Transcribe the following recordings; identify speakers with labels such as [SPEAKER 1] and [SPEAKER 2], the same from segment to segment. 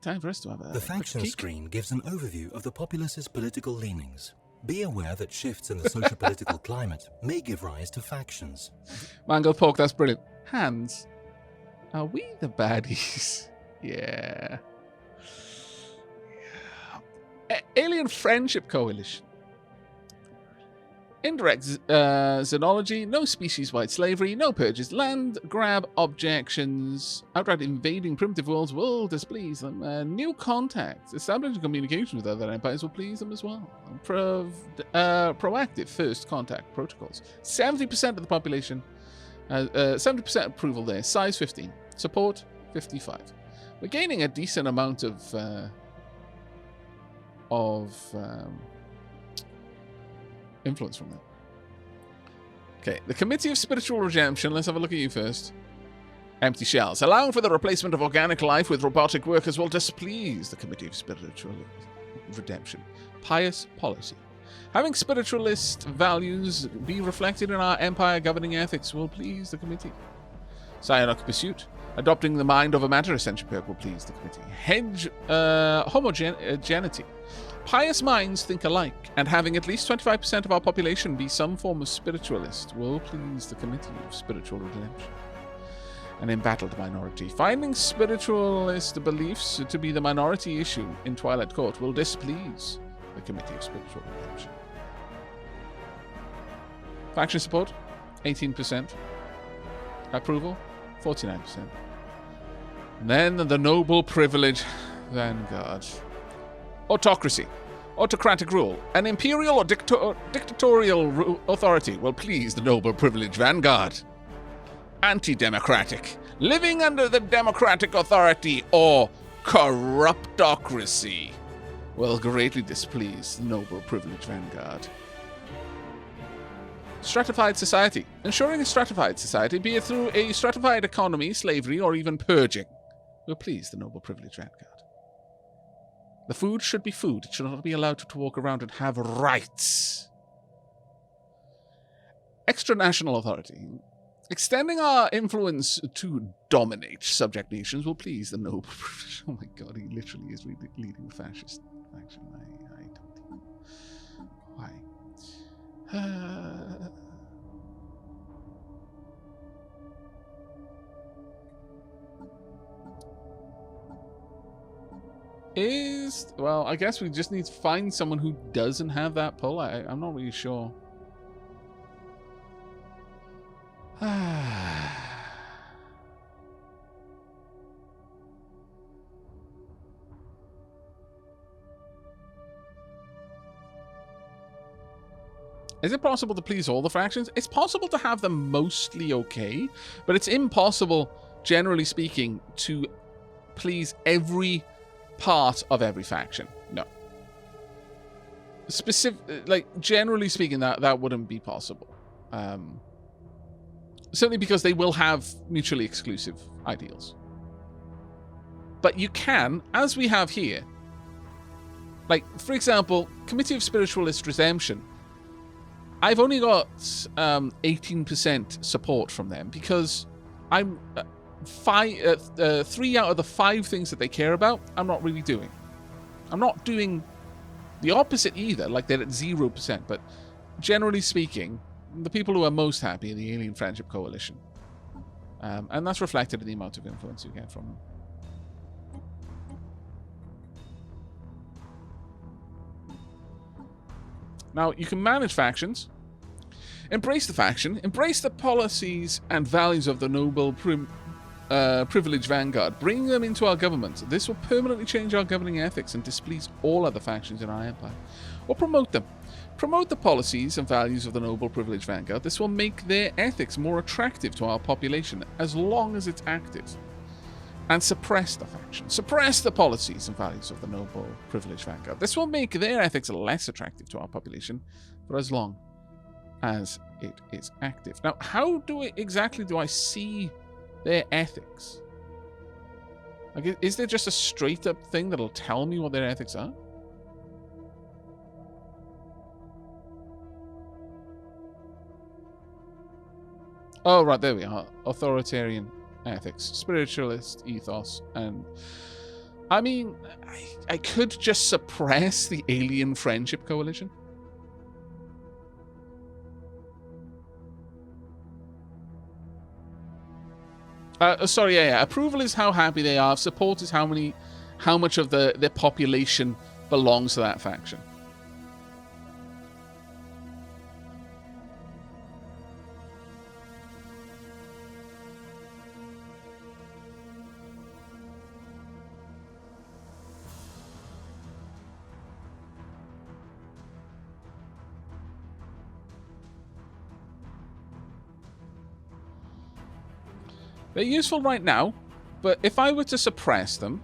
[SPEAKER 1] time for us to have a
[SPEAKER 2] The faction
[SPEAKER 1] quick
[SPEAKER 2] screen gives an overview of the populace's political leanings. Be aware that shifts in the socio-political climate may give rise to factions.
[SPEAKER 1] Mango Pork, that's brilliant. Hands, are we the baddies? Yeah. Alien Friendship Coalition. Indirect xenology, no species-wide slavery, no purges, land grab objections, outright invading primitive worlds will displease them. New contacts, establishing communication with other empires will please them as well. Proactive first contact protocols. 70% of the population, 70% approval there. Size 15, support 55. We're gaining a decent amount of influence from that. Okay, the Committee of Spiritual Redemption. Let's have a look at you first. Empty shells. Allowing for the replacement of organic life with robotic workers will displease the Committee of Spiritual Redemption. Pious policy. Having spiritualist values be reflected in our empire governing ethics will please the committee. Psionic pursuit. Adopting the mind over matter ascension perk will please the committee. Hedge homogeneity. Pious minds think alike, and having at least 25% of our population be some form of spiritualist will please the Committee of Spiritual Redemption. An embattled minority. Finding spiritualist beliefs to be the minority issue in Twilight Court will displease the Committee of Spiritual Redemption. Faction support, 18%. Approval, 49%. And then the noble privilege vanguard. Autocracy. Autocratic rule. An imperial or dictatorial authority will please the noble privilege vanguard. Anti-democratic. Living under the democratic authority or corruptocracy will greatly displease the noble privilege vanguard. Stratified society. Ensuring a stratified society, be it through a stratified economy, slavery, or even purging, will please the noble privilege vanguard. The food should be food. It should not be allowed to walk around and have rights. Extra-national authority. Extending our influence to dominate subject nations will please the noble privilege. Oh my god, he literally is leading the fascist faction. I don't know. Why? Well, I guess we just need to find someone who doesn't have that pull. I'm not really sure. Is it possible to please all the factions? It's possible to have them mostly okay, but it's impossible, generally speaking, to please every part of every faction. No. Generally speaking, that wouldn't be possible. Certainly because they will have mutually exclusive ideals. But you can, as we have here, like, for example, Committee of Spiritualist Redemption, I've only got 18% support from them because I'm 3 out of the 5 things that they care about, I'm not really doing. I'm not doing the opposite either, like they're at 0%, but generally speaking, the people who are most happy are the Alien Friendship Coalition. And that's reflected in the amount of influence you get from them. Now, you can manage factions. Embrace the faction. Embrace the policies and values of the noble privilege vanguard. Bring them into our government. This will permanently change our governing ethics and displease all other factions in our empire. Or promote them. Promote the policies and values of the noble privilege vanguard. This will make their ethics more attractive to our population as long as it's active. And suppress the faction. Suppress the policies and values of the noble privilege vanguard. This will make their ethics less attractive to our population for as long as it is active. Now, how exactly do I see their ethics? Like, is there just a straight up thing that'll tell me what their ethics are? Oh, right, there we are. Authoritarian ethics, spiritualist ethos, and I mean, I could just suppress the Alien Friendship Coalition. Sorry, yeah. Approval is how happy they are. Support is how much of their population belongs to that faction. They're useful right now, but if I were to suppress them...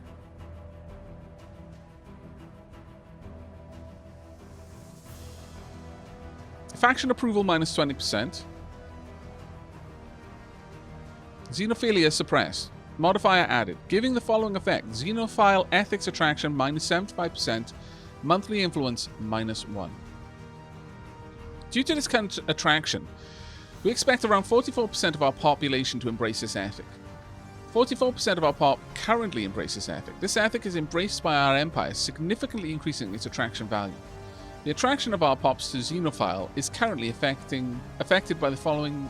[SPEAKER 1] Faction approval minus 20%. Xenophilia suppressed. Modifier added. Giving the following effect. Xenophile ethics attraction minus 75%. Monthly influence minus 1. Due to this kind of attraction, we expect around 44% of our population to embrace this ethic. 44% of our pop currently embrace this ethic. This ethic is embraced by our empire, significantly increasing its attraction value. The attraction of our pops to Xenophile is currently affected by the following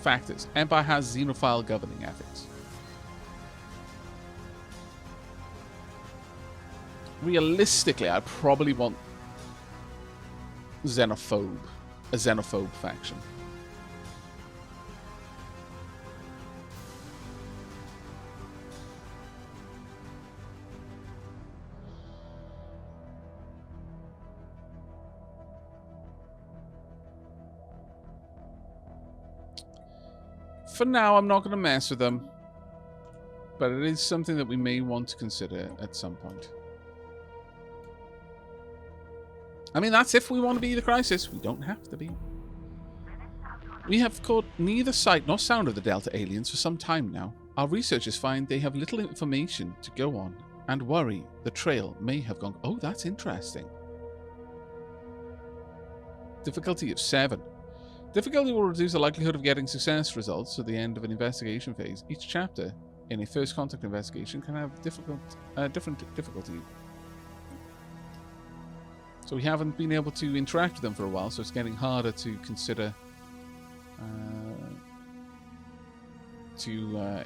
[SPEAKER 1] factors. Empire has Xenophile governing ethics. Realistically, I probably want a xenophobe faction. For now, I'm not going to mess with them, but it is something that we may want to consider at some point. I mean, that's if we want to be the Crisis. We don't have to be. We have caught neither sight nor sound of the Delta aliens for some time now. Our researchers find they have little information to go on and worry the trail may have gone... Oh, that's interesting. Difficulty of 7. Difficulty will reduce the likelihood of getting success results at the end of an investigation phase. Each chapter in a first contact investigation can have different difficulty. So we haven't been able to interact with them for a while, so it's getting harder to consider continue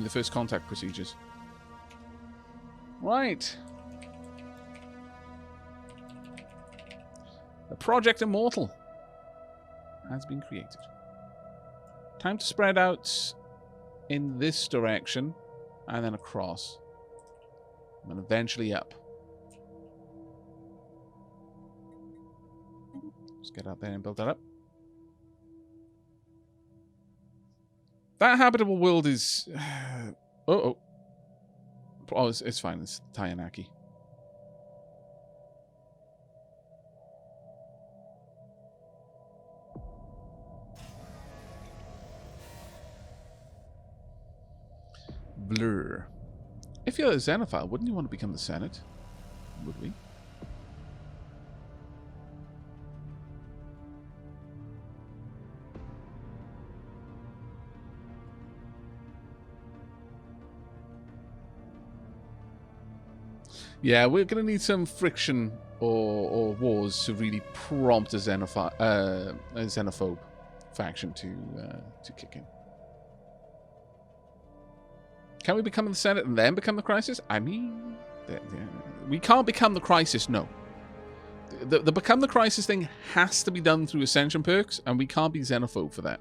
[SPEAKER 1] the first contact procedures. Right. The Project Immortal has been created. Time to spread out in this direction and then across. And then eventually up. Let's get out there and build that up. That habitable world is... Oh, it's fine. It's Tayanaki. Blur. If you're a Xenophile, wouldn't you want to become the Senate? Would we? Yeah, we're going to need some friction or wars to really prompt a xenophobe faction to kick in. Can we become the Senate and then become the Crisis? I mean, we can't become the Crisis, no. The become the Crisis thing has to be done through Ascension perks, and we can't be xenophobe for that.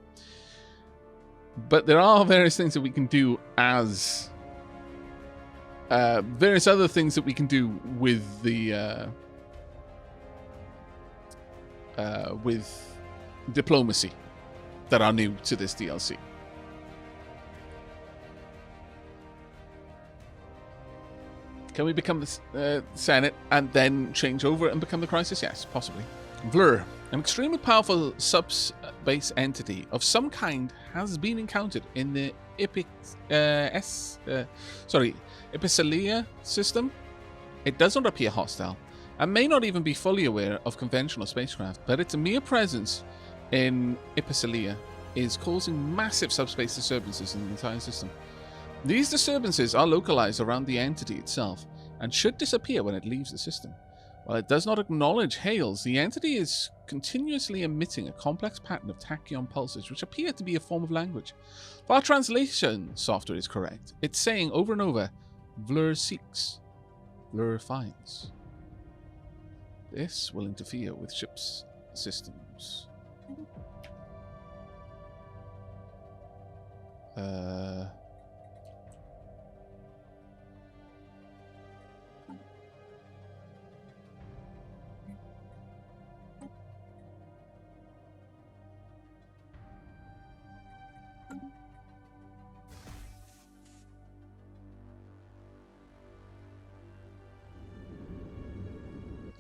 [SPEAKER 1] But there are various things that we can do as... various other things that we can do with the... with diplomacy that are new to this DLC. Can we become the Senate and then change over and become the Crisis? Yes, possibly. Blur. An extremely powerful subspace entity of some kind has been encountered in the Epicelia system. It does not appear hostile and may not even be fully aware of conventional spacecraft, but its mere presence in Epicelia is causing massive subspace disturbances in the entire system. These disturbances are localized around the entity itself and should disappear when it leaves the system. While it does not acknowledge hails, the entity is continuously emitting a complex pattern of tachyon pulses which appear to be a form of language. If our translation software is correct, it's saying over and over, Vlur seeks, Vlur finds. This will interfere with ship's systems.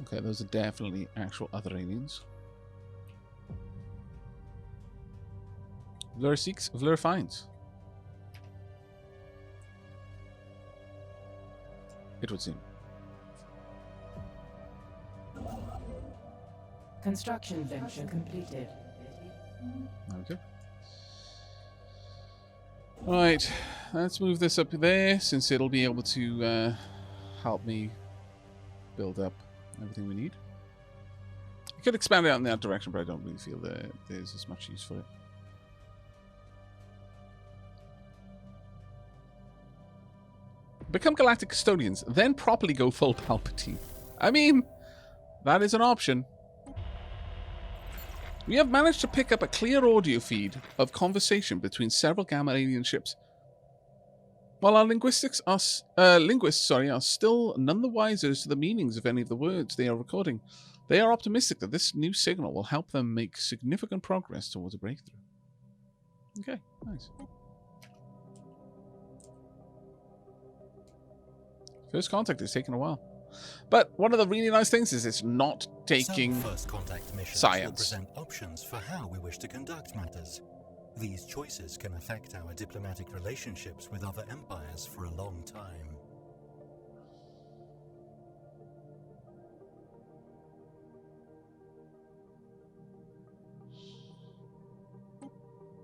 [SPEAKER 1] Okay, those are definitely actual other aliens. Vlur seeks, Vlur finds. It would seem.
[SPEAKER 3] Construction venture completed.
[SPEAKER 1] Okay. Right, let's move this up there since it'll be able to help me build up everything we need. I could expand it out in that direction, but I don't really feel that there's as much use for it. Become galactic custodians, then properly go full Palpatine. I mean, that is an option. We have managed to pick up a clear audio feed of conversation between several Gamma alien ships. While our linguists are still none the wiser as to the meanings of any of the words they are recording, they are optimistic that this new signal will help them make significant progress towards a breakthrough. Okay, nice. First contact is taking a while. But one of the really nice things is it's not taking
[SPEAKER 2] Some first contact missions
[SPEAKER 1] science.
[SPEAKER 2] will present options for how we wish to conduct matters. These choices can affect our diplomatic relationships with other empires for a long time.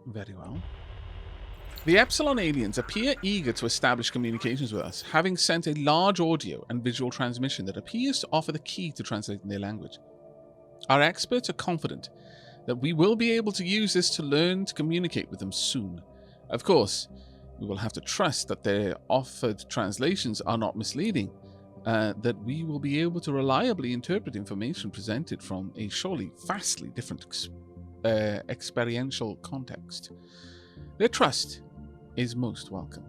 [SPEAKER 1] Very well. The Epsilon aliens appear eager to establish communications with us, having sent a large audio and visual transmission that appears to offer the key to translating their language. Our experts are confident that we will be able to use this to learn to communicate with them soon. Of course, we will have to trust that their offered translations are not misleading, that we will be able to reliably interpret information presented from a surely vastly different experiential context. Their trust is most welcome.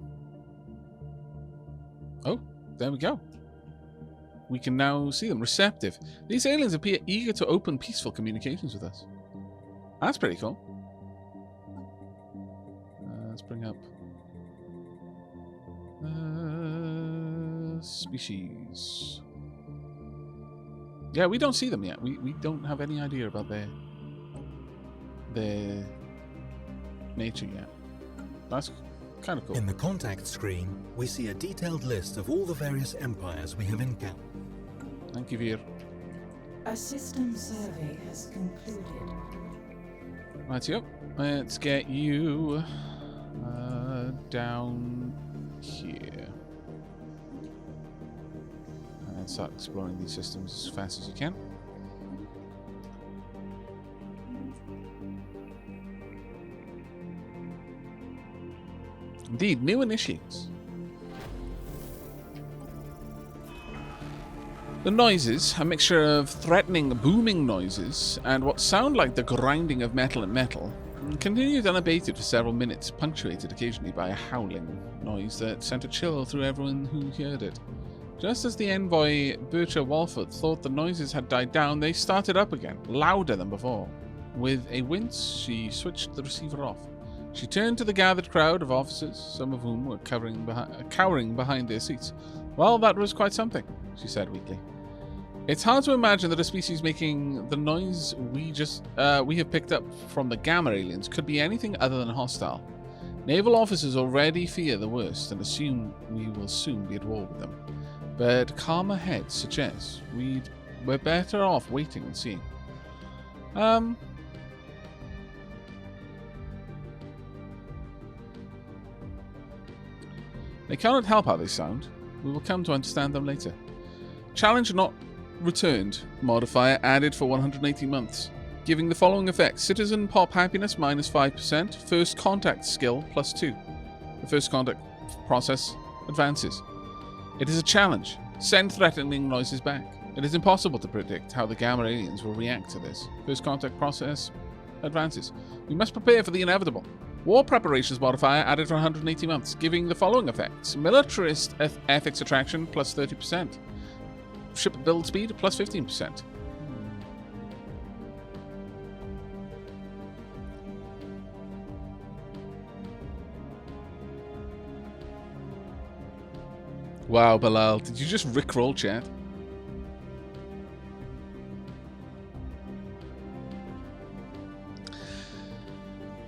[SPEAKER 1] Oh, there we go. We can now see them receptive. These aliens appear eager to open peaceful communications with us. That's pretty cool. Let's bring up species. Yeah, we don't see them yet. We don't have any idea about their nature yet. That's kind of cool.
[SPEAKER 2] In the contact screen, we see a detailed list of all the various empires we have encountered.
[SPEAKER 1] Thank you, Veer.
[SPEAKER 3] A system survey has concluded.
[SPEAKER 1] Right, yep. Let's get you down here. And start exploring these systems as fast as you can. Indeed, new initiates. The noises, a mixture of threatening booming noises and what sound like the grinding of metal and metal, continued unabated for several minutes, punctuated occasionally by a howling noise that sent a chill through everyone who heard it. Just as the envoy, Bertha Walford, thought the noises had died down, they started up again, louder than before. With a wince, she switched the receiver off. She turned to the gathered crowd of officers, some of whom were cowering behind their seats. Well, that was quite something, she said weakly. It's hard to imagine that a species making the noise we have picked up from the Gamma aliens could be anything other than hostile. Naval officers already fear the worst and assume we will soon be at war with them. But calmer heads suggest we're better off waiting and seeing. They cannot help how they sound. We will come to understand them later. Challenge not returned modifier added for 180 months, giving the following effects. Citizen pop happiness -5%, first contact skill +2. The first contact process advances. It is a challenge. Send threatening noises back. It is impossible to predict how the Gamma aliens will react to this. First contact process advances. We must prepare for the inevitable. War preparations modifier added for 180 months, giving the following effects. Militarist ethics attraction +30%. Ship build speed +15%. Wow, Bilal, did you just rickroll chat?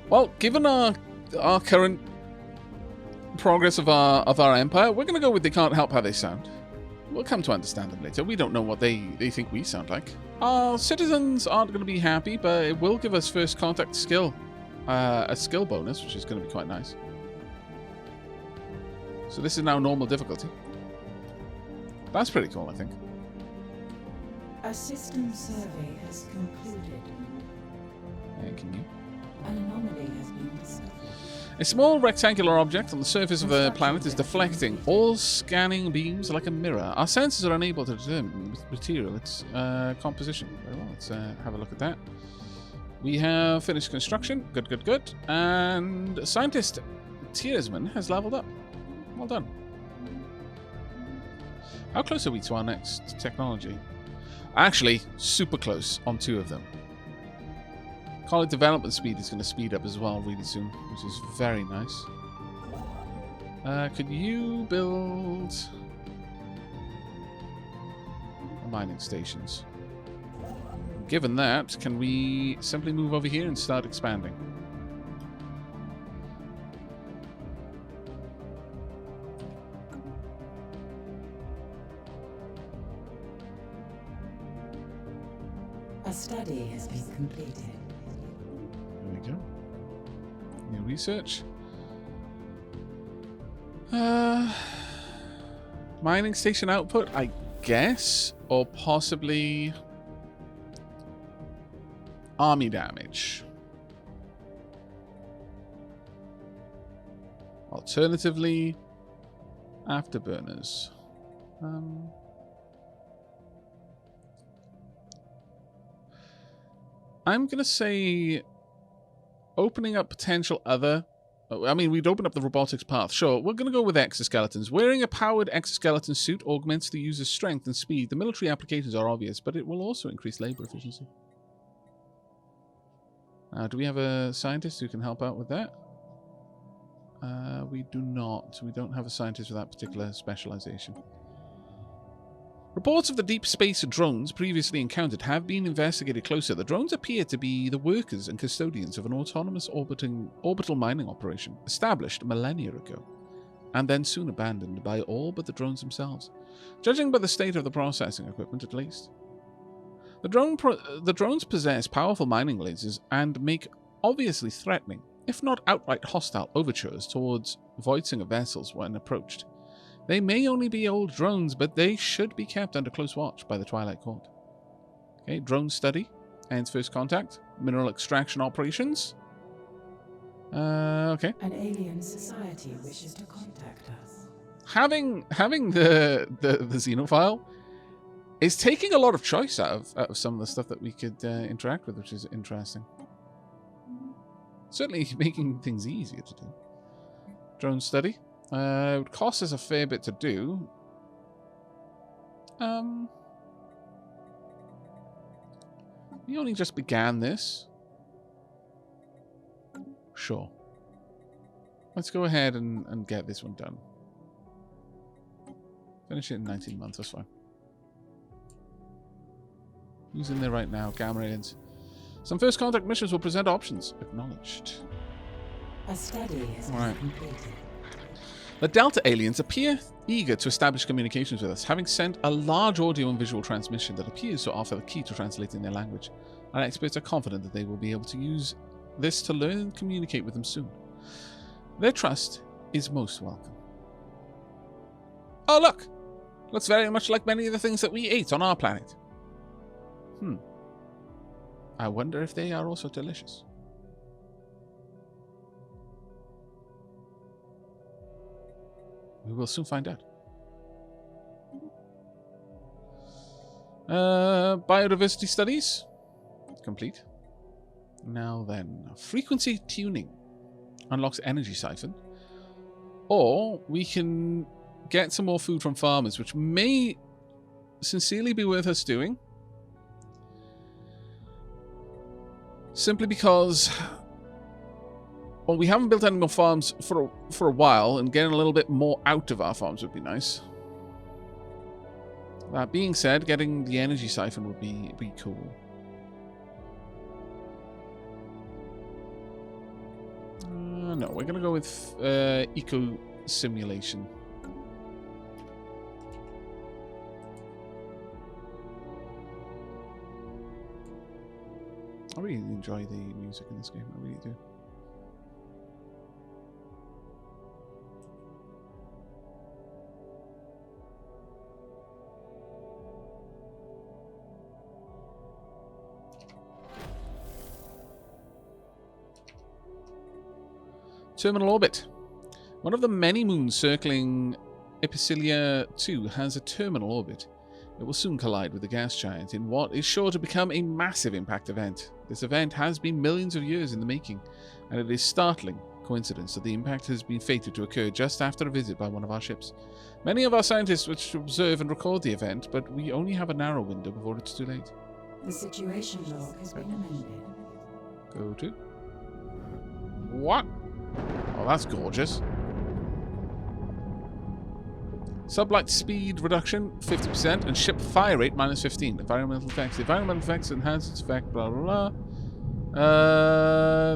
[SPEAKER 1] Well, given our current progress of our empire, we're going to go with they can't help how they sound. We'll come to understand them later. We don't know what they think we sound like. Our citizens aren't going to be happy, but it will give us first contact skill. A skill bonus, which is going to be quite nice. So this is now normal difficulty. That's pretty cool, I think.
[SPEAKER 3] A system survey has concluded.
[SPEAKER 1] Thank you.
[SPEAKER 3] An anomaly has been discovered.
[SPEAKER 1] A small rectangular object on the surface of the planet is deflecting all scanning beams like a mirror. Our sensors are unable to determine the material, its composition. Very well, let's have a look at that. We have finished construction. Good, good, good. And scientist Tiersman has leveled up. Well done. How close are we to our next technology? Actually, super close on 2 of them. College development speed is going to speed up as well really soon, which is very nice. Could you build mining stations? Given that, can we simply move over here and start expanding?
[SPEAKER 3] A study has been completed.
[SPEAKER 1] There we go. New research. Mining station output, I guess, or possibly army damage. Alternatively, afterburners. I'm going to say opening up potential other... I mean, we'd open up the robotics path. Sure, we're going to go with exoskeletons. Wearing a powered exoskeleton suit augments the user's strength and speed. The military applications are obvious, but it will also increase labor efficiency. Do we have a scientist who can help out with that? We do not. We don't have a scientist with that particular specialization. Reports of the deep space drones previously encountered have been investigated closer. The drones appear to be the workers and custodians of an autonomous orbital mining operation established millennia ago, and then soon abandoned by all but the drones themselves, judging by the state of the processing equipment at least. The drones possess powerful mining lasers and make obviously threatening, if not outright hostile, overtures towards Voitsinger vessels when approached. They may only be old drones, but they should be kept under close watch by the Twilight Court. Okay, drone study. Ends first contact. Mineral extraction operations. Okay.
[SPEAKER 3] An alien society wishes to contact us.
[SPEAKER 1] Having the xenophile is taking a lot of choice out of some of the stuff that we could interact with, which is interesting. Certainly making things easier to do. Drone study. It would cost us a fair bit to do. We only just began this. Sure. Let's go ahead and get this one done. Finish it in 19 months, that's fine. Who's in there right now? Gamma aliens. Some first contact missions will present options. Acknowledged.
[SPEAKER 3] A study has been completed.
[SPEAKER 1] The Delta aliens appear eager to establish communications with us, having sent a large audio and visual transmission that appears to offer the key to translating their language. Our experts are confident that they will be able to use this to learn and communicate with them soon. Their trust is most welcome. Oh, look! Looks very much like many of the things that we ate on our planet. I wonder if they are also delicious. We will soon find out. Biodiversity studies. Complete. Now then, frequency tuning unlocks energy siphon. Or we can get some more food from farmers, which may sincerely be worth us doing. Simply because, well, we haven't built any more farms for a while, and getting a little bit more out of our farms would be nice. That being said, getting the energy siphon would be cool. No, we're going to go with eco simulation. I really enjoy the music in this game, I really do. Terminal orbit. One of the many moons circling Epicilia 2 has a terminal orbit. It will soon collide with the gas giant in what is sure to become a massive impact event. This event has been millions of years in the making, and it is startling coincidence that the impact has been fated to occur just after a visit by one of our ships. Many of our scientists wish to observe and record the event, but we only have a narrow window before it's too late.
[SPEAKER 3] The situation log has been amended.
[SPEAKER 1] Go to. What? Oh, that's gorgeous. Sublight speed reduction 50% and ship fire rate minus 15. Environmental effects. The environmental effects enhance its effect. Blah blah blah.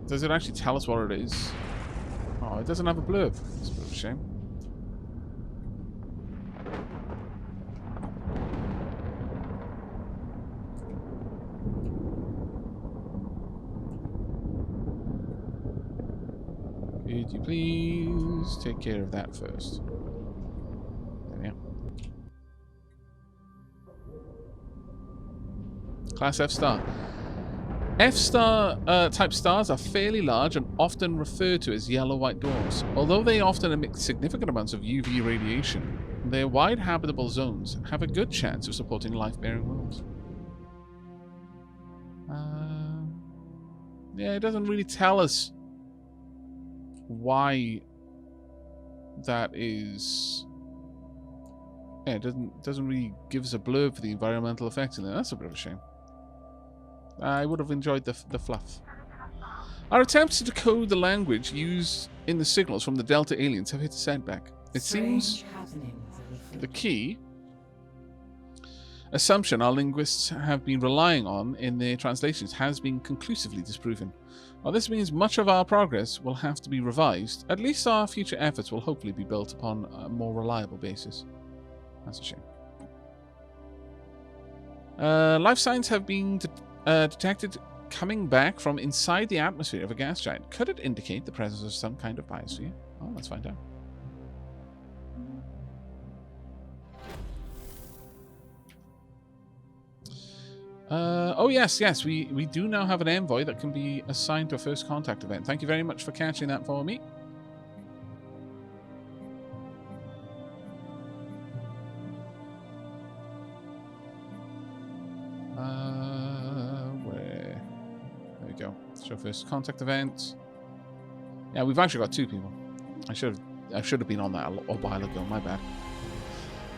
[SPEAKER 1] Does it actually tell us what it is? Oh, it doesn't have a blurb. It's a bit of a shame. Could you please take care of that first? There we are. Class F star. F star type stars are fairly large and often referred to as yellow-white dwarfs. Although they often emit significant amounts of UV radiation, their wide habitable zones have a good chance of supporting life-bearing worlds. Yeah, it doesn't really tell us why that is. Yeah, it doesn't really give us a blurb for the environmental effects in there. That's a bit of a shame. I would have enjoyed the fluff. Our attempts to decode the language used in the signals from the Delta aliens have hit a setback. It seems the key assumption our linguists have been relying on in their translations has been conclusively disproven. While this means much of our progress will have to be revised, at least our future efforts will hopefully be built upon a more reliable basis. That's a shame. Life signs have been detected coming back from inside the atmosphere of a gas giant. Could it indicate the presence of some kind of biosphere? Oh, let's find out. Oh yes, we do now have an envoy that can be assigned to a first contact event. Thank you very much for catching that for me. Where? There we go. Show first contact event. Yeah, we've actually got two people. I should have been on that a while ago. My bad.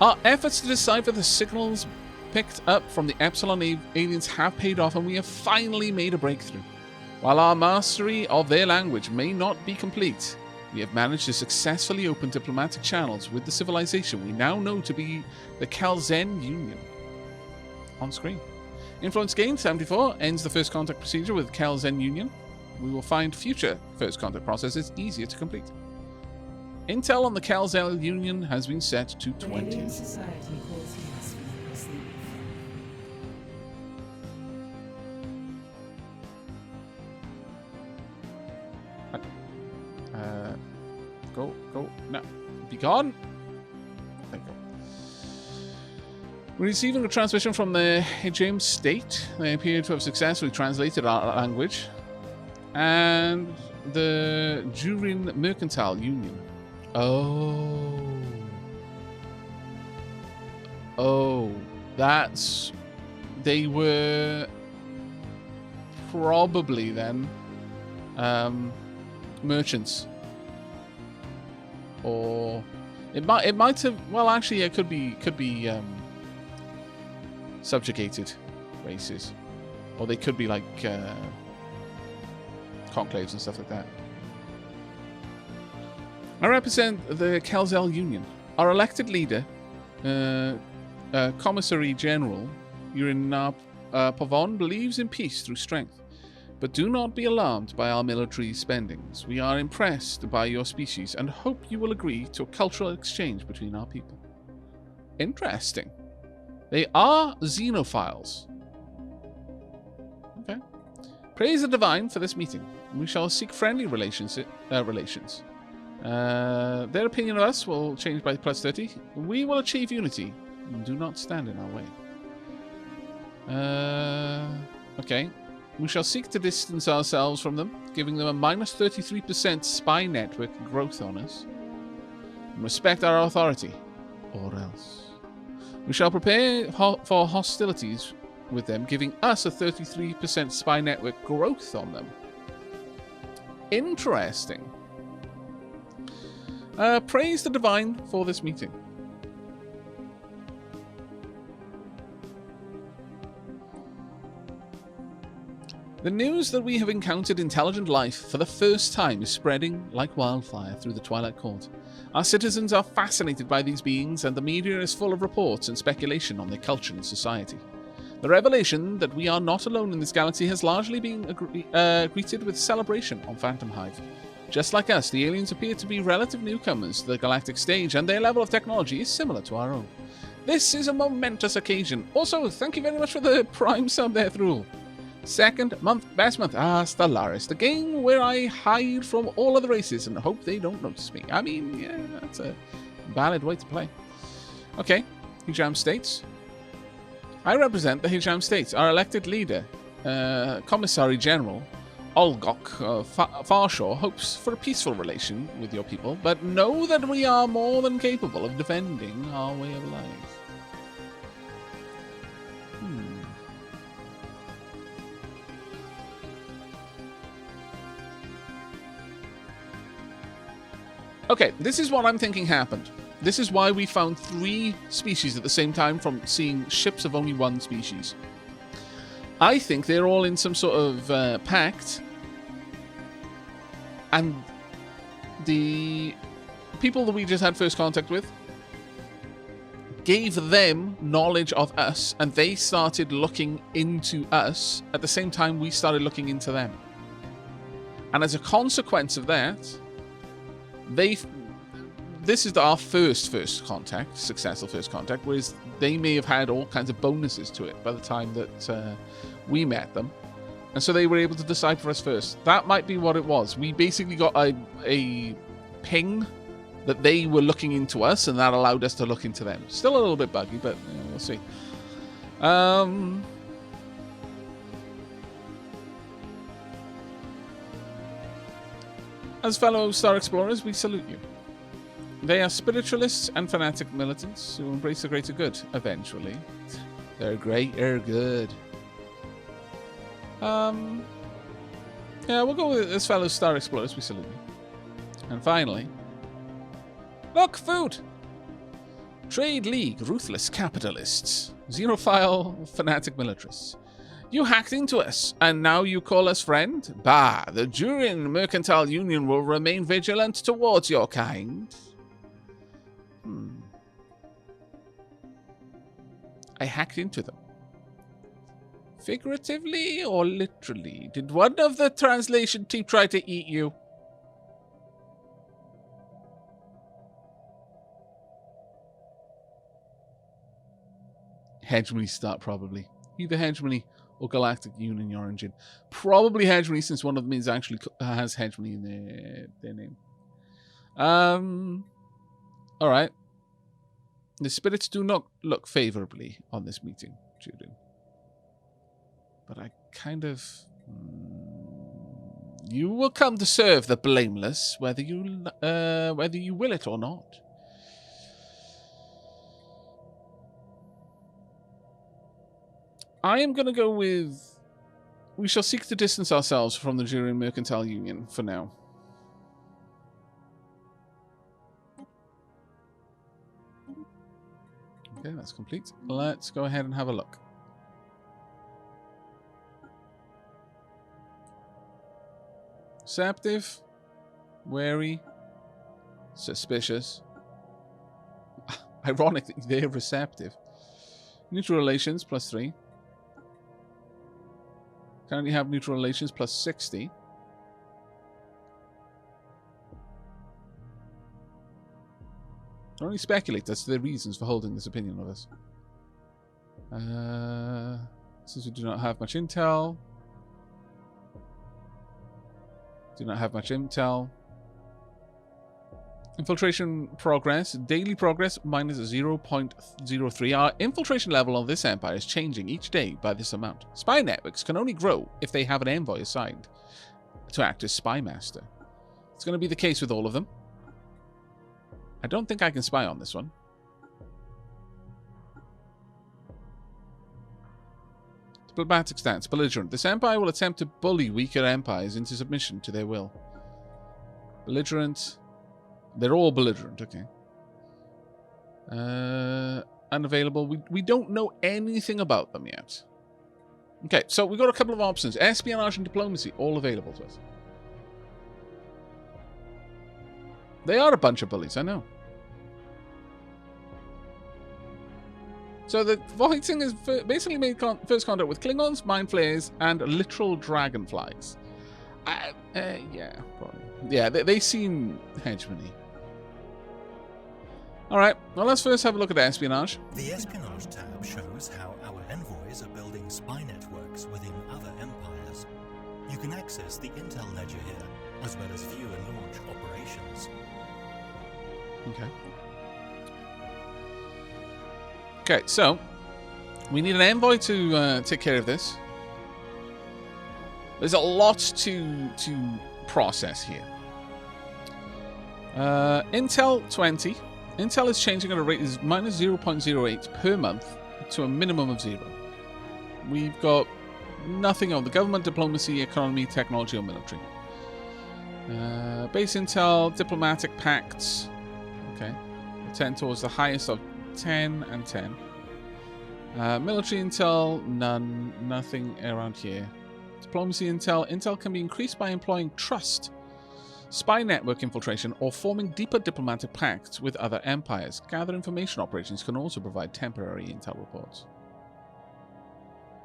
[SPEAKER 1] Our efforts to decipher the signals picked up from the Epsilon aliens have paid off, and we have finally made a breakthrough. While our mastery of their language may not be complete, we have managed to successfully open diplomatic channels with the civilization we now know to be the Calzen Union. On screen. Influence gained 74 ends the first contact procedure with Calzen Union. We will find future first contact processes easier to complete. Intel on the Calzen Union has been set to 20.
[SPEAKER 3] Alien society calls us when we sleep.
[SPEAKER 1] Go, no. Be gone. Okay, cool. We're receiving a transmission from the Hejim state. They appear to have successfully translated our language. And the Durin Mercantile Union. Oh, that's... They were probably then merchants. Or it might have, well, actually it could be subjugated races. Or they could be like conclaves and stuff like that. I represent the Kelzel Union. Our elected leader, Commissary General Urin Pavon, believes in peace through strength. But do not be alarmed by our military spendings. We are impressed by your species and hope you will agree to a cultural exchange between our people. Interesting. They are xenophiles. Okay. Praise the divine for this meeting. We shall seek friendly relations. Their opinion of us will change by +30. We will achieve unity. Do not stand in our way. Okay. We shall seek to distance ourselves from them, giving them a -33% spy network growth on us. And respect our authority, or else. We shall prepare for hostilities with them, giving us a 33% spy network growth on them. Interesting. Praise the divine for this meeting. The news that we have encountered intelligent life for the first time is spreading like wildfire through the Twilight Court. Our citizens are fascinated by these beings, and the media is full of reports and speculation on their culture and society. The revelation that we are not alone in this galaxy has largely been greeted with celebration on Phantom Hive. Just like us, the aliens appear to be relative newcomers to the galactic stage, and their level of technology is similar to our own. This is a momentous occasion. Also, thank you very much for the Prime sub there, Thrul. Second month, best month. Stellaris, the game where I hide from all other races and hope they don't notice me. I mean, yeah, that's a valid way to play. Okay, Hejam States. I represent the Hejam States. Our elected leader, Commissary General Aavak Farshaw, hopes for a peaceful relation with your people, but know that we are more than capable of defending our way of life. Okay, this is what I'm thinking happened. This is why we found 3 species at the same time from seeing ships of only 1 species. I think they're all in some sort of pact. And the people that we just had first contact with gave them knowledge of us, and they started looking into us at the same time we started looking into them. And as a consequence of that, this is our first contact, successful first contact, whereas they may have had all kinds of bonuses to it by the time that we met them. And so they were able to decide for us first. That might be what it was. We basically got a ping that they were looking into us, and that allowed us to look into them. Still a little bit buggy, but we'll see. As fellow Star Explorers, we salute you. They are spiritualists and fanatic militants who embrace the greater good, eventually. They're greater good. Yeah, we'll go with as fellow Star Explorers, we salute you. And finally... Look, food! Trade League, ruthless capitalists. Xenophile, fanatic militarists. You hacked into us, and now you call us friend? Bah, the Durin Mercantile Union will remain vigilant towards your kind. I hacked into them. Figuratively or literally? Did one of the translation team try to eat you? Hegemony start, probably. Either hegemony or Galactic Union origin. Probably hegemony, since one of them is actually has hegemony in their name. Alright. The spirits do not look favorably on this meeting, Julian. But I kind of... You will come to serve the blameless, whether you will it or not. I am going to go with... We shall seek to distance ourselves from the Jurian Mercantile Union for now. Okay, that's complete. Let's go ahead and have a look. Receptive, wary, suspicious. Ironically, they're receptive. Neutral relations, +3. Currently have neutral relations, +60. I only speculate as to their reasons for holding this opinion of us. Since we do not have much intel. Do not have much intel. Infiltration progress. Daily progress -0.03. Our infiltration level on this empire is changing each day by this amount. Spy networks can only grow if they have an envoy assigned to act as spy master. It's going to be the case with all of them. I don't think I can spy on this one. Diplomatic stance. Belligerent. This empire will attempt to bully weaker empires into submission to their will. Belligerent. They're all belligerent, okay. Unavailable. We don't know anything about them yet. Okay, so we've got a couple of options. Espionage and diplomacy, all available to us. They are a bunch of bullies, I know. So the Viking has basically made first contact with Klingons, mind flayers, and literal dragonflies. Yeah, probably. Yeah, they seem hegemony. Alright, well let's first have a look at espionage.
[SPEAKER 2] The espionage tab shows how our envoys are building spy networks within other empires. You can access the intel ledger here, as well as view and launch operations.
[SPEAKER 1] Okay. Okay, so we need an envoy to take care of this. There's a lot to process here. Intel 20. Intel is changing at a rate is -0.08 per month to a minimum of 0. We've got nothing on the government, diplomacy, economy, technology, or military. Base intel, diplomatic pacts. Okay. 10 towards the highest of 10 and 10. Military intel, none. Nothing around here. Diplomacy intel. Intel can be increased by employing trust, spy network infiltration, or forming deeper diplomatic pacts with other empires. Gather information operations can also provide temporary intel reports.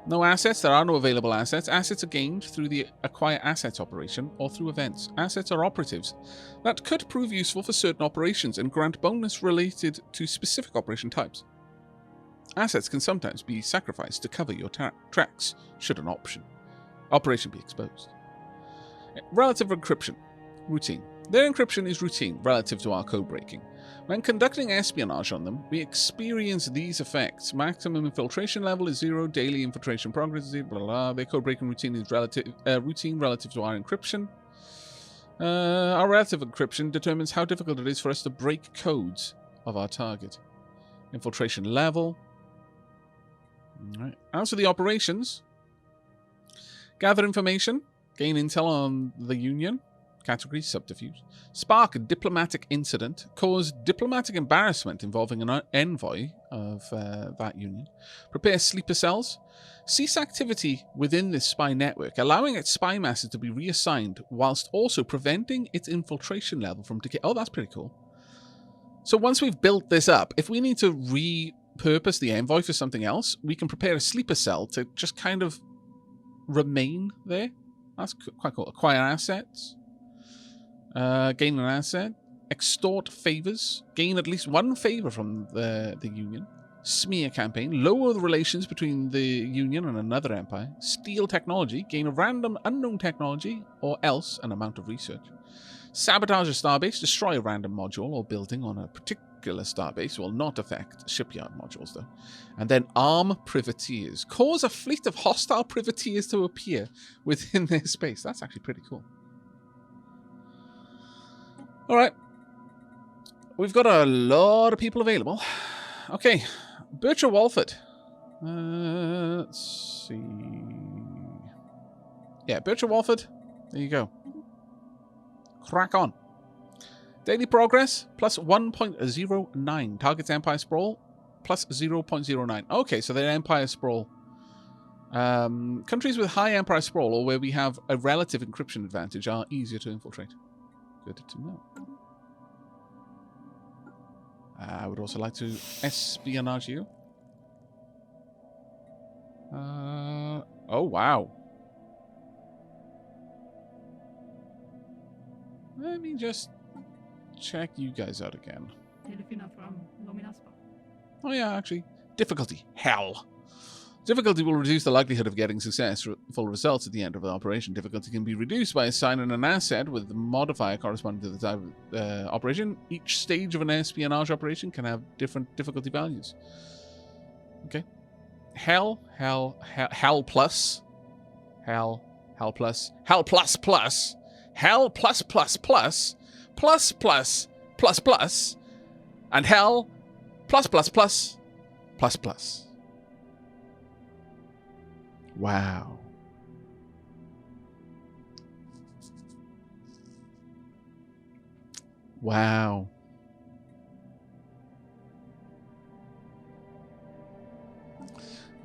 [SPEAKER 1] No assets. There are no available assets. Assets are gained through the acquire assets operation or through events. Assets are operatives that could prove useful for certain operations and grant bonus related to specific operation types. Assets can sometimes be sacrificed to cover your tracks should an operation be exposed. Relative encryption. Routine. Their encryption is routine relative to our code breaking. When conducting espionage on them, we experience these effects. Maximum infiltration level is 0, daily infiltration progress is 0, blah, blah, blah. Their code breaking routine is routine relative to our encryption. Our relative encryption determines how difficult it is for us to break codes of our target. Infiltration level. Alright. As for the operations, gather information, gain intel on the Union. Category, subterfuge. Spark a diplomatic incident. Cause diplomatic embarrassment involving an envoy of that union. Prepare sleeper cells. Cease activity within this spy network, allowing its spy master to be reassigned whilst also preventing its infiltration level from decay. Oh, that's pretty cool. So once we've built this up, if we need to repurpose the envoy for something else, we can prepare a sleeper cell to just kind of remain there. That's quite cool. Acquire assets. Gain an asset. Extort favors. Gain at least one favor from the Union. Smear campaign. Lower the relations between the Union and another empire. Steal technology. Gain a random unknown technology or else an amount of research. Sabotage a starbase. Destroy a random module or building on a circular starbase will not affect shipyard modules, though. And then arm privateers. Cause a fleet of hostile privateers to appear within their space. That's actually pretty cool. All right. We've got a lot of people available. Okay. Bircher Walford. Let's see. Yeah, Bircher Walford. There you go. Crack on. Daily progress, plus 1.09. Targets Empire Sprawl, plus 0.09. Okay, so they're Empire Sprawl. Countries with high Empire Sprawl, or where we have a relative encryption advantage, are easier to infiltrate. Good to know. I would also like to espionage you. Oh, wow. Let me just check you guys out again. Oh yeah, actually. Difficulty. Hell. Difficulty will reduce the likelihood of getting successful results at the end of the operation. Difficulty can be reduced by assigning an asset with the modifier corresponding to the type of operation. Each stage of an espionage operation can have different difficulty values. Okay. Hell plus. Hell plus plus. Hell plus plus. Hell plus plus plus. Plus plus plus plus. And hell plus plus plus. Plus plus. Wow. Wow.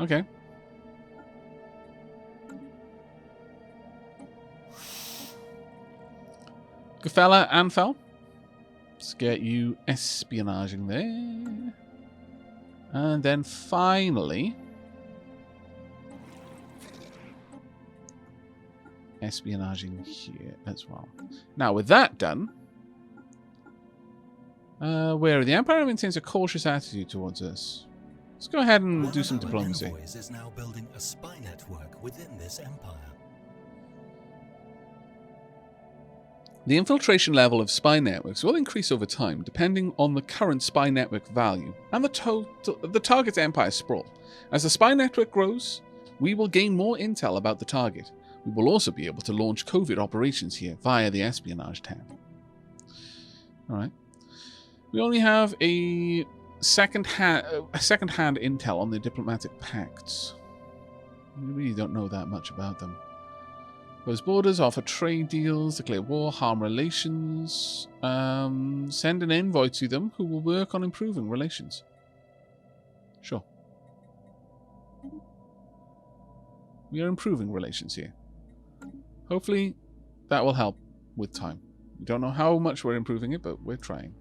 [SPEAKER 1] Okay. Good fella, Anfel. Let's get you espionaging there. And then finally, espionaging here as well. Now, with that done, where the Empire maintains a cautious attitude towards us. Let's go ahead and do some diplomacy.
[SPEAKER 2] Envoys is now building a spy network within this empire.
[SPEAKER 1] The infiltration level of spy networks will increase over time, depending on the current spy network value and the target's Empire Sprawl. As the spy network grows, we will gain more intel about the target. We will also be able to launch covert operations here via the espionage tab. Alright. We only have a second-hand intel on the diplomatic pacts. We really don't know that much about them. Those borders offer trade deals, declare war, harm relations. Send an envoy to them who will work on improving relations. Sure. We are improving relations here. Hopefully that will help with time. We don't know how much we're improving it, but we're trying.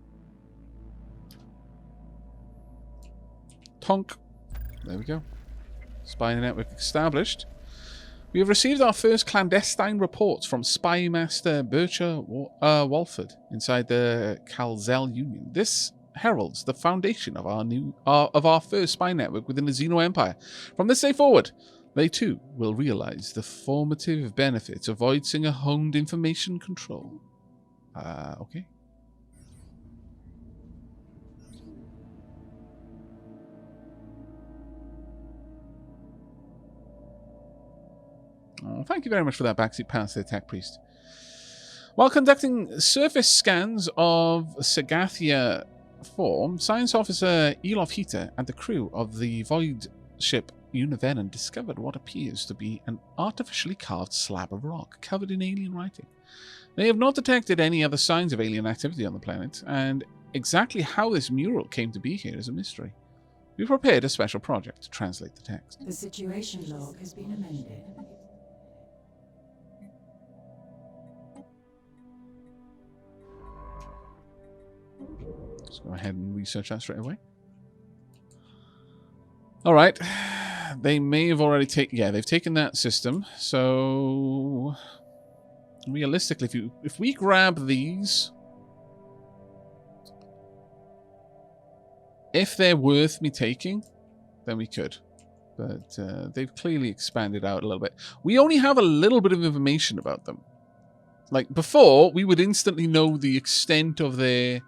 [SPEAKER 1] Tonk. There we go. Spy network established. We have received our first clandestine reports from Spy Master Bircher Walford inside the Calzel Union. This heralds the foundation of our first spy network within the Xeno Empire. From this day forward, they too will realize the formative benefits of Voidsinger-honed information control. Okay. Oh, thank you very much for that backseat pass there, Tech Priest. While conducting surface scans of Sagathia 4, Science Officer Elof Heater and the crew of the void ship Univenon discovered what appears to be an artificially carved slab of rock covered in alien writing. They have not detected any other signs of alien activity on the planet, and exactly how this mural came to be here is a mystery. We prepared a special project to translate the text.
[SPEAKER 3] The situation log has been amended.
[SPEAKER 1] Let's go ahead and research that straight away. All right. They may have already taken... Yeah, they've taken that system. So, realistically, if we grab these... If they're worth me taking, then we could. But they've clearly expanded out a little bit. We only have a little bit of information about them. Like, before, we would instantly know the extent of their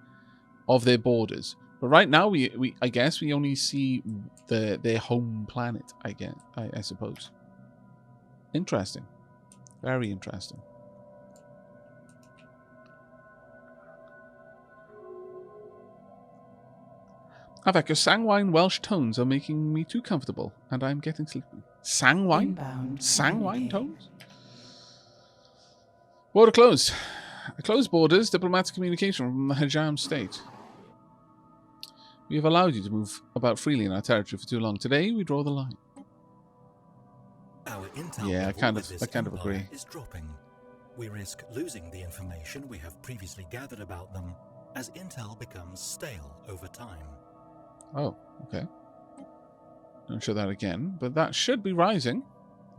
[SPEAKER 1] borders. But right now, I guess we only see their home planet. I suppose. Interesting. Very interesting. Aavak, your sanguine Welsh tones are making me too comfortable, and I'm getting sleepy. Sanguine?
[SPEAKER 3] Inbound
[SPEAKER 1] Sanguine
[SPEAKER 3] communicate.
[SPEAKER 1] tones? Border closed. Closed borders, diplomatic communication from the Hajam state. We have allowed you to move about freely in our territory for too long. Today, we draw the line.
[SPEAKER 2] Our intel
[SPEAKER 1] Yeah, I
[SPEAKER 2] level
[SPEAKER 1] kind
[SPEAKER 2] with
[SPEAKER 1] of
[SPEAKER 2] this empire
[SPEAKER 1] agree.
[SPEAKER 2] is dropping. We risk losing the information we have previously gathered about them as intel becomes stale over time.
[SPEAKER 1] Oh, okay. Don't show that again, but that should be rising.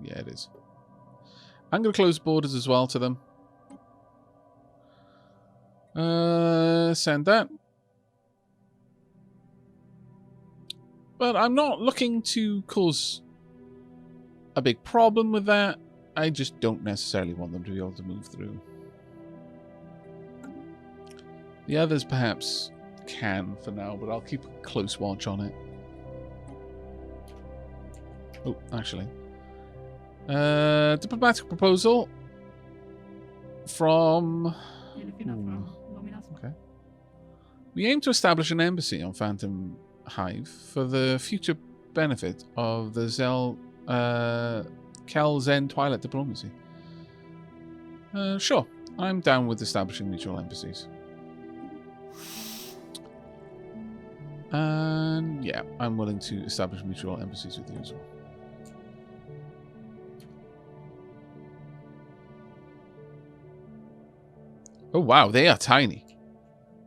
[SPEAKER 1] Yeah, it is. I'm going to close borders as well to them. Send that. But I'm not looking to cause a big problem with that. I just don't necessarily want them to be able to move through. The others perhaps can for now, but I'll keep a close watch on it. Oh, actually. Diplomatic proposal from... Okay. We aim to establish an embassy on Phantom Hive for the future benefit of the Kel Zen Twilight diplomacy. Sure, I'm down with establishing mutual embassies. And yeah, I'm willing to establish mutual embassies with you as well. Oh wow, they are tiny.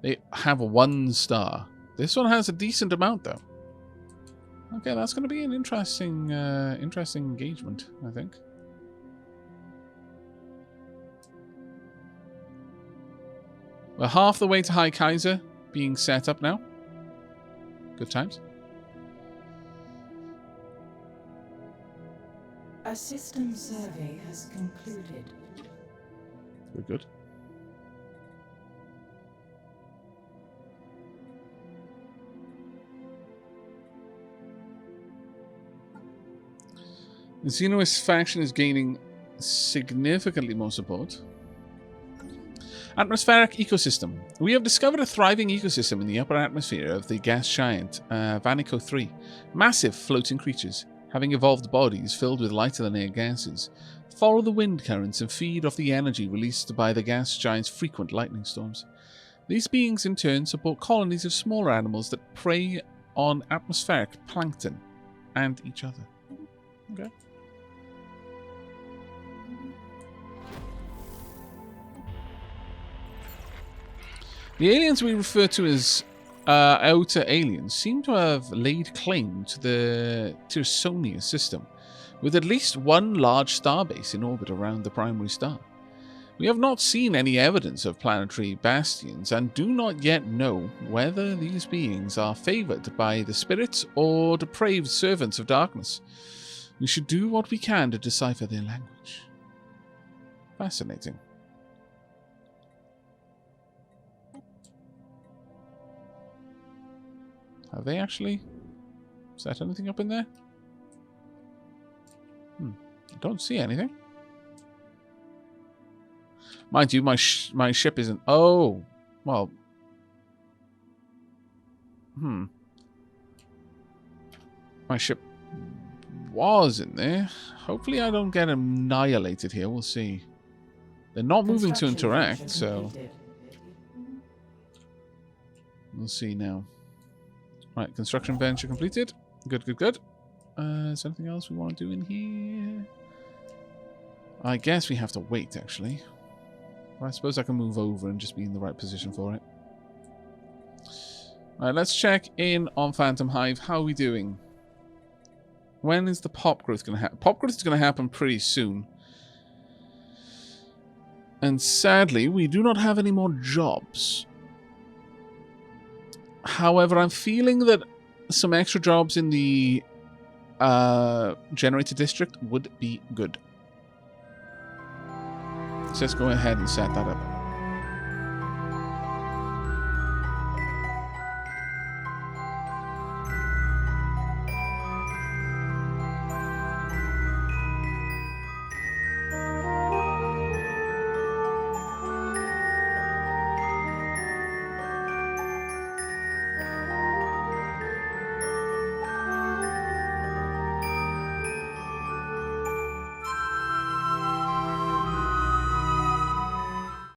[SPEAKER 1] They have 1 star. This one has a decent amount though. Okay, that's going to be an interesting engagement, I think. We're half the way to High Kaiser being set up now. Good times.
[SPEAKER 3] A system survey has concluded.
[SPEAKER 1] We're good. The Xenoist faction is gaining significantly more support. Atmospheric ecosystem. We have discovered a thriving ecosystem in the upper atmosphere of the gas giant Vanico 3. Massive floating creatures, having evolved bodies filled with lighter-than-air gases, follow the wind currents and feed off the energy released by the gas giant's frequent lightning storms. These beings, in turn, support colonies of smaller animals that prey on atmospheric plankton and each other. Okay. The aliens we refer to as outer aliens seem to have laid claim to the Tyrsonia system, with at least 1 large starbase in orbit around the primary star. We have not seen any evidence of planetary bastions and do not yet know whether these beings are favored by the spirits or depraved servants of darkness. We should do what we can to decipher their language. Fascinating. Have they actually set anything up in there? I don't see anything. Mind you, my ship isn't... Oh, well... My ship was in there. Hopefully I don't get annihilated here. We'll see. They're not moving to interact, so... We'll see now. Right, construction venture completed. Good, good, good. Is there anything else we want to do in here? I guess we have to wait, actually. Well, I suppose I can move over and just be in the right position for it. Alright, let's check in on Phantom Hive. How are we doing? When is the pop growth going to happen? Pop growth is going to happen pretty soon. And sadly, we do not have any more jobs. However, I'm feeling that some extra jobs in the generator district would be good. So let's go ahead and set that up.